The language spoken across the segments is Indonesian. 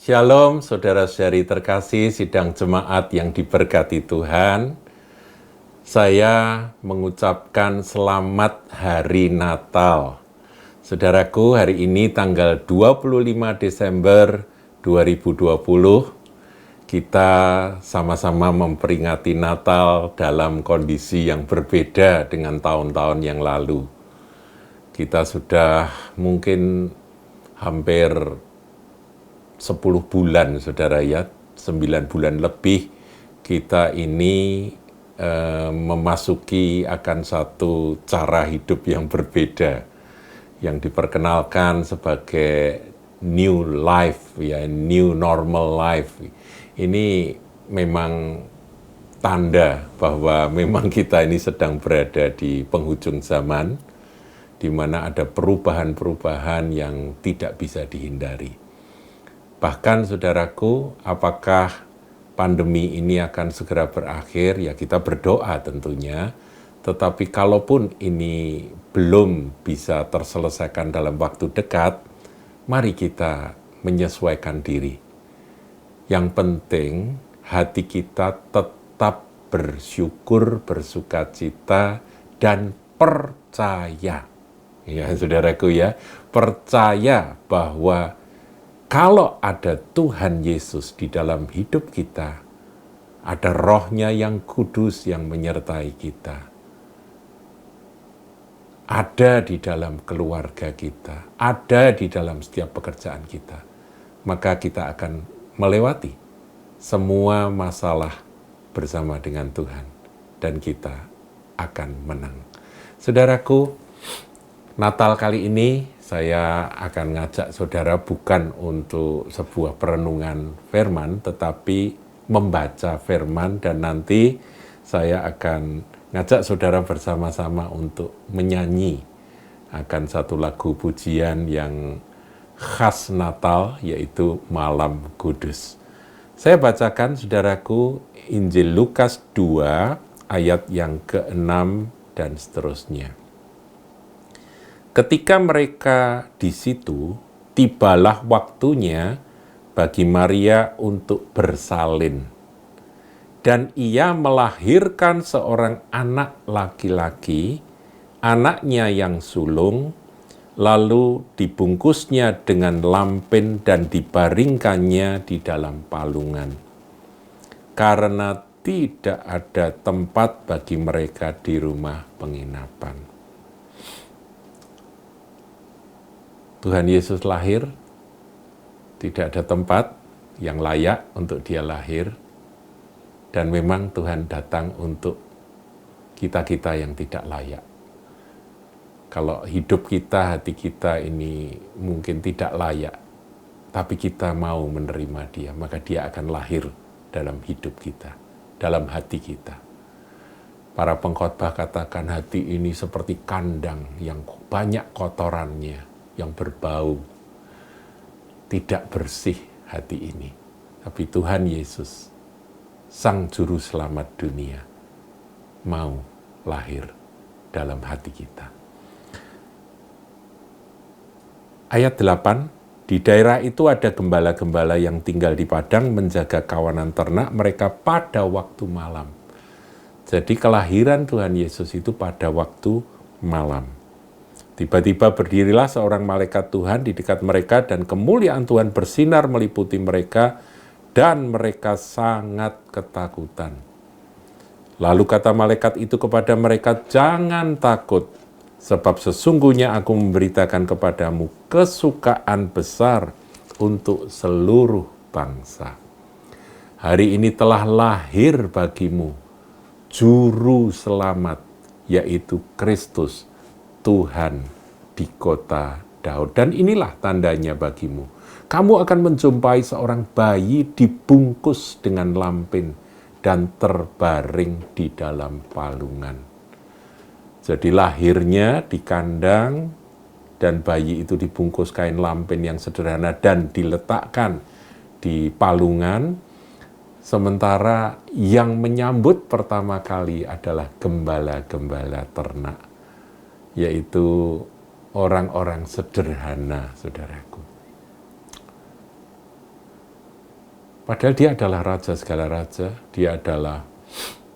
Shalom, saudara-saudari terkasih, sidang jemaat yang diberkati Tuhan. Saya mengucapkan selamat Hari Natal. Saudaraku, hari ini tanggal 25 Desember 2020, kita sama-sama memperingati Natal dalam kondisi yang berbeda dengan tahun-tahun yang lalu. Kita sudah mungkin hampir 10 bulan, saudara ya, 9 bulan lebih kita ini memasuki akan satu cara hidup yang berbeda, yang diperkenalkan sebagai new life, ya, new normal life. Ini memang tanda bahwa memang kita ini sedang berada di penghujung zaman, di mana ada perubahan-perubahan yang tidak bisa dihindari. Bahkan saudaraku, apakah pandemi ini akan segera berakhir? Ya kita berdoa tentunya, tetapi kalaupun ini belum bisa terselesaikan dalam waktu dekat, mari kita menyesuaikan diri. Yang penting hati kita tetap bersyukur, bersukacita, dan percaya. Ya saudaraku ya, percaya bahwa kalau ada Tuhan Yesus di dalam hidup kita, ada Roh-Nya yang kudus yang menyertai kita, ada di dalam keluarga kita, ada di dalam setiap pekerjaan kita, maka kita akan melewati semua masalah bersama dengan Tuhan, dan kita akan menang. Saudaraku, Natal kali ini saya akan ngajak saudara bukan untuk sebuah perenungan firman, tetapi membaca firman, dan nanti saya akan ngajak saudara bersama-sama untuk menyanyi akan satu lagu pujian yang khas Natal, yaitu Malam Kudus. Saya bacakan saudaraku Injil Lukas 2 ayat yang ke-6 dan seterusnya. Ketika mereka di situ, tibalah waktunya bagi Maria untuk bersalin. Dan ia melahirkan seorang anak laki-laki, anaknya yang sulung, lalu dibungkusnya dengan lampin dan dibaringkannya di dalam palungan. Karena tidak ada tempat bagi mereka di rumah penginapan. Tuhan Yesus lahir, tidak ada tempat yang layak untuk dia lahir, dan memang Tuhan datang untuk kita-kita yang tidak layak. Kalau hidup kita, hati kita ini mungkin tidak layak, tapi kita mau menerima dia, maka dia akan lahir dalam hidup kita, dalam hati kita. Para pengkhotbah katakan hati ini seperti kandang yang banyak kotorannya, yang berbau, tidak bersih hati ini. Tapi Tuhan Yesus, Sang Juru Selamat dunia, mau lahir dalam hati kita. Ayat 8, di daerah itu ada gembala-gembala yang tinggal di padang menjaga kawanan ternak mereka pada waktu malam. Jadi kelahiran Tuhan Yesus itu pada waktu malam. Tiba-tiba berdirilah seorang malaikat Tuhan di dekat mereka, dan kemuliaan Tuhan bersinar meliputi mereka, dan mereka sangat ketakutan. Lalu kata malaikat itu kepada mereka, "Jangan takut, sebab sesungguhnya aku memberitakan kepadamu kesukaan besar untuk seluruh bangsa. Hari ini telah lahir bagimu Juru Selamat, yaitu Kristus, Tuhan di kota Daud. Dan inilah tandanya bagimu. Kamu akan menjumpai seorang bayi dibungkus dengan lampin dan terbaring di dalam palungan." Jadi lahirnya di kandang, dan bayi itu dibungkus kain lampin yang sederhana dan diletakkan di palungan. Sementara yang menyambut pertama kali adalah gembala-gembala ternak, yaitu orang-orang sederhana, saudaraku. Padahal dia adalah Raja segala raja, dia adalah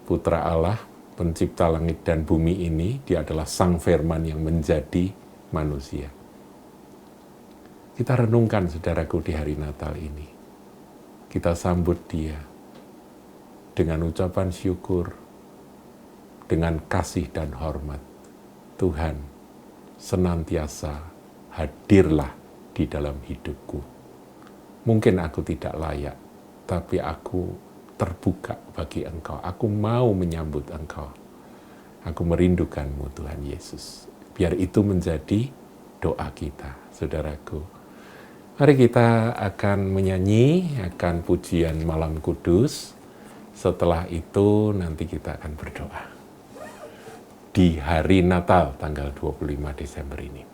Putra Allah, pencipta langit dan bumi ini, dia adalah Sang Firman yang menjadi manusia. Kita renungkan, saudaraku, di hari Natal ini. Kita sambut dia dengan ucapan syukur, dengan kasih dan hormat. Tuhan, senantiasa hadirlah di dalam hidupku. Mungkin aku tidak layak, tapi aku terbuka bagi Engkau. Aku mau menyambut Engkau. Aku merindukanmu, Tuhan Yesus. Biar itu menjadi doa kita, saudaraku. Mari kita akan menyanyi, akan pujian Malam Kudus. Setelah itu nanti kita akan berdoa. Di hari Natal tanggal 25 Desember ini.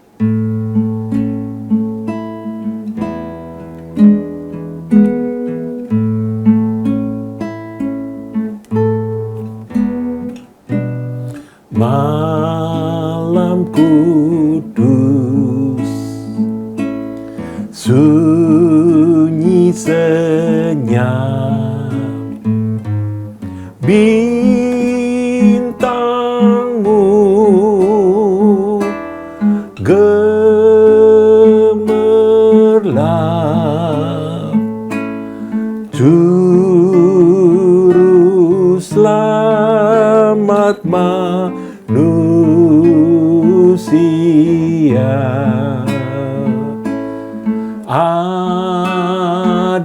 Malam kudus, sunyi senyap, bintangmu gemerlap, juru selamat manusia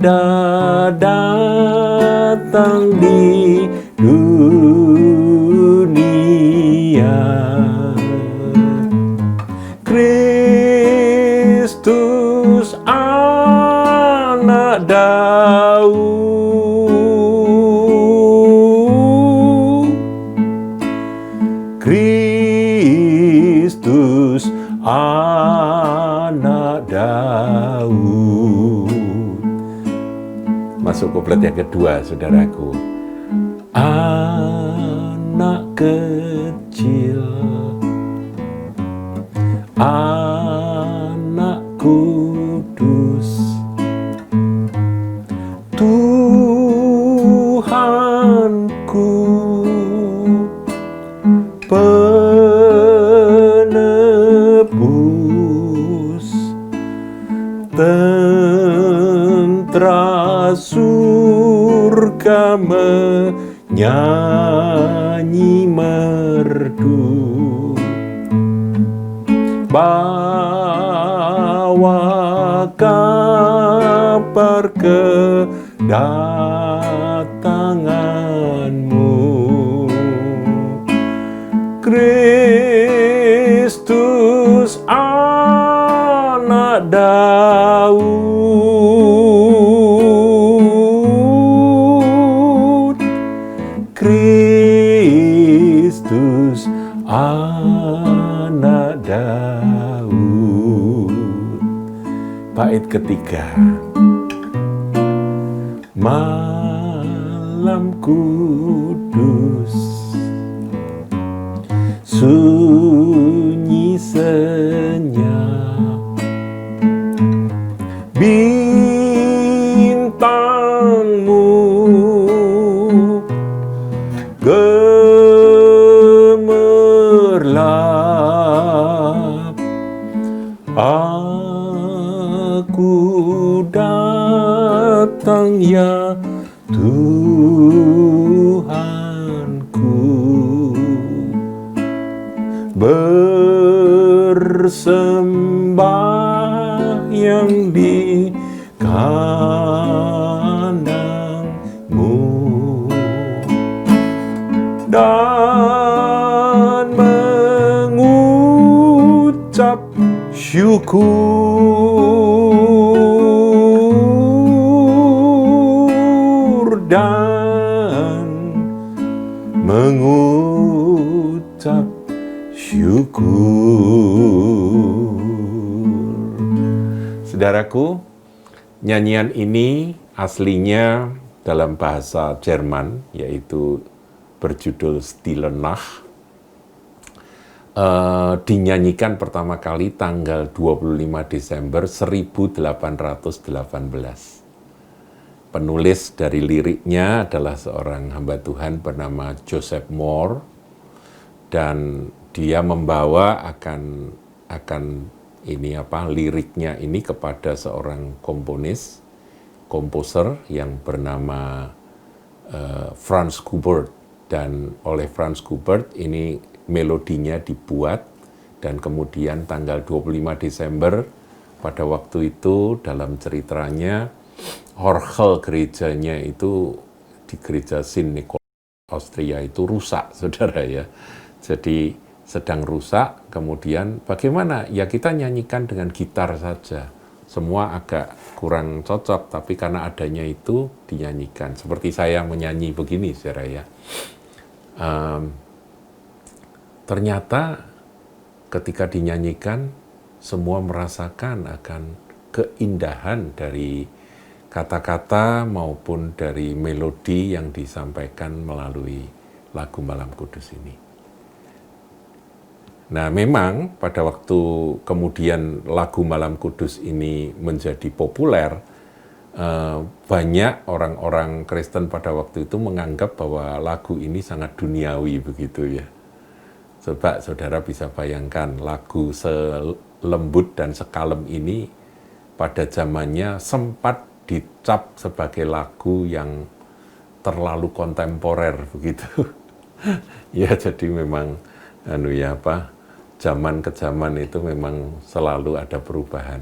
ada datang di dunia. Kristus anak Daud, Kristus anak Daud. Masuk kuplet yang kedua, saudaraku. Anak kecil, anak kudus, Tuhanku, penebus, tentara surga menyanyi merdu, bawa kabar kedatanganmu. Kristus anak Daud, Kristus anak Daud. Bait ketiga. Malam kudus, sunyi senyap, bintangmu gemerlap, aku datang ya Tuhanku, bersembahyang di kandangmu dan mengucap syukur dan mengucap syukur. Saudaraku, nyanyian ini aslinya dalam bahasa Jerman, yaitu berjudul Stille Nacht, dinyanyikan pertama kali tanggal 25 Desember 1818. Penulis dari liriknya adalah seorang hamba Tuhan bernama Joseph Moore, dan dia membawa akan liriknya ini kepada seorang komposer yang bernama Franz Schubert, dan oleh Franz Schubert ini melodinya dibuat, dan kemudian tanggal 25 Desember pada waktu itu dalam ceritanya orgel gerejanya itu di gereja St. Nicholas Austria itu rusak, saudara ya. Jadi sedang rusak, kemudian bagaimana? Ya kita nyanyikan dengan gitar saja. Semua agak kurang cocok, tapi karena adanya itu dinyanyikan. Seperti saya menyanyi begini, saudara ya. Ternyata ketika dinyanyikan, semua merasakan akan keindahan dari kata-kata maupun dari melodi yang disampaikan melalui lagu Malam Kudus ini. Nah, memang pada waktu kemudian lagu Malam Kudus ini menjadi populer, banyak orang-orang Kristen pada waktu itu menganggap bahwa lagu ini sangat duniawi begitu ya. Coba saudara bisa bayangkan lagu selembut dan sekalem ini pada zamannya sempat dicap sebagai lagu yang terlalu kontemporer begitu. Ya jadi memang zaman ke zaman itu memang selalu ada perubahan.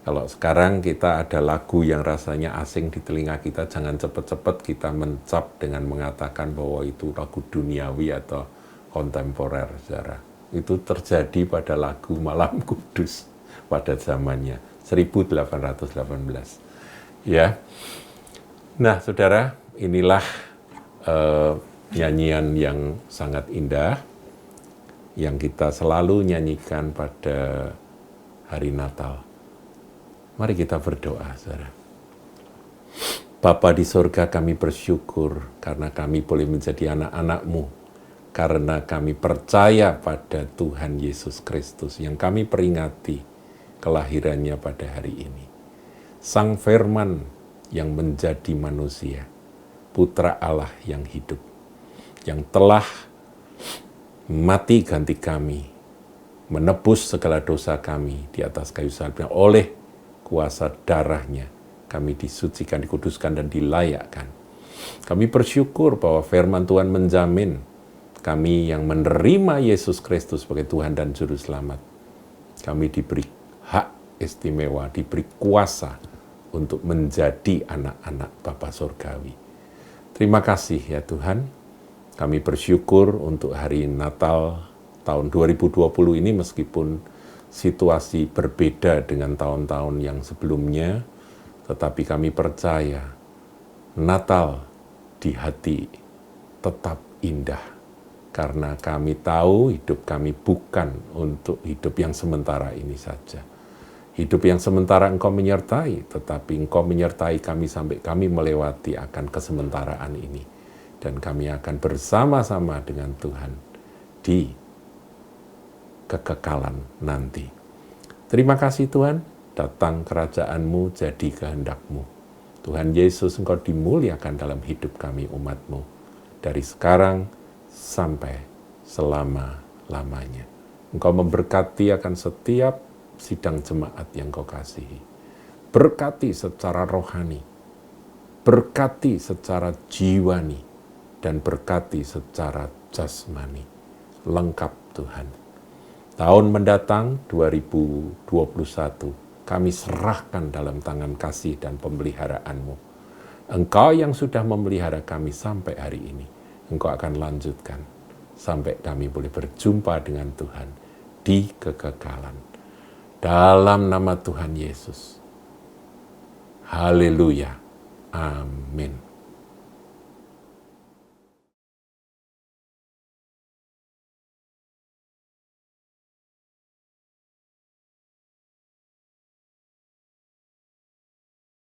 Kalau sekarang kita ada lagu yang rasanya asing di telinga kita, jangan cepat-cepat kita mencap dengan mengatakan bahwa itu lagu duniawi atau kontemporer, saudara. Itu terjadi pada lagu Malam Kudus pada zamannya 1818. Ya, nah saudara, inilah nyanyian yang sangat indah yang kita selalu nyanyikan pada hari Natal. Mari kita berdoa, saudara. Bapa di sorga, kami bersyukur karena kami boleh menjadi anak-anak-Mu, karena kami percaya pada Tuhan Yesus Kristus yang kami peringati kelahirannya pada hari ini. Sang Firman yang menjadi manusia, Putra Allah yang hidup, yang telah mati ganti kami, menebus segala dosa kami di atas kayu salib. Oleh kuasa darahnya kami disucikan, dikuduskan, dan dilayakkan. Kami bersyukur bahwa firman Tuhan menjamin kami yang menerima Yesus Kristus sebagai Tuhan dan Juru Selamat, kami diberi hak istimewa, diberi kuasa untuk menjadi anak-anak Bapa Surgawi. Terima kasih ya Tuhan, kami bersyukur untuk hari Natal tahun 2020 ini, meskipun situasi berbeda dengan tahun-tahun yang sebelumnya, tetapi kami percaya Natal di hati tetap indah, karena kami tahu hidup kami bukan untuk hidup yang sementara ini saja. Hidup yang sementara Engkau menyertai, tetapi Engkau menyertai kami sampai kami melewati akan kesementaraan ini. Dan kami akan bersama-sama dengan Tuhan di kekekalan nanti. Terima kasih Tuhan, datang kerajaan-Mu, jadi kehendak-Mu. Tuhan Yesus, Engkau dimuliakan dalam hidup kami umat-Mu, dari sekarang sampai selama-lamanya. Engkau memberkati akan setiap sidang jemaat yang Kau kasihi. Berkati secara rohani, berkati secara jiwani, dan berkati secara jasmani. Lengkap Tuhan. Tahun mendatang 2021, kami serahkan dalam tangan kasih dan pemeliharaan-Mu. Engkau yang sudah memelihara kami sampai hari ini, Engkau akan lanjutkan sampai kami boleh berjumpa dengan Tuhan di kekekalan. Dalam nama Tuhan Yesus. Haleluya. Amin.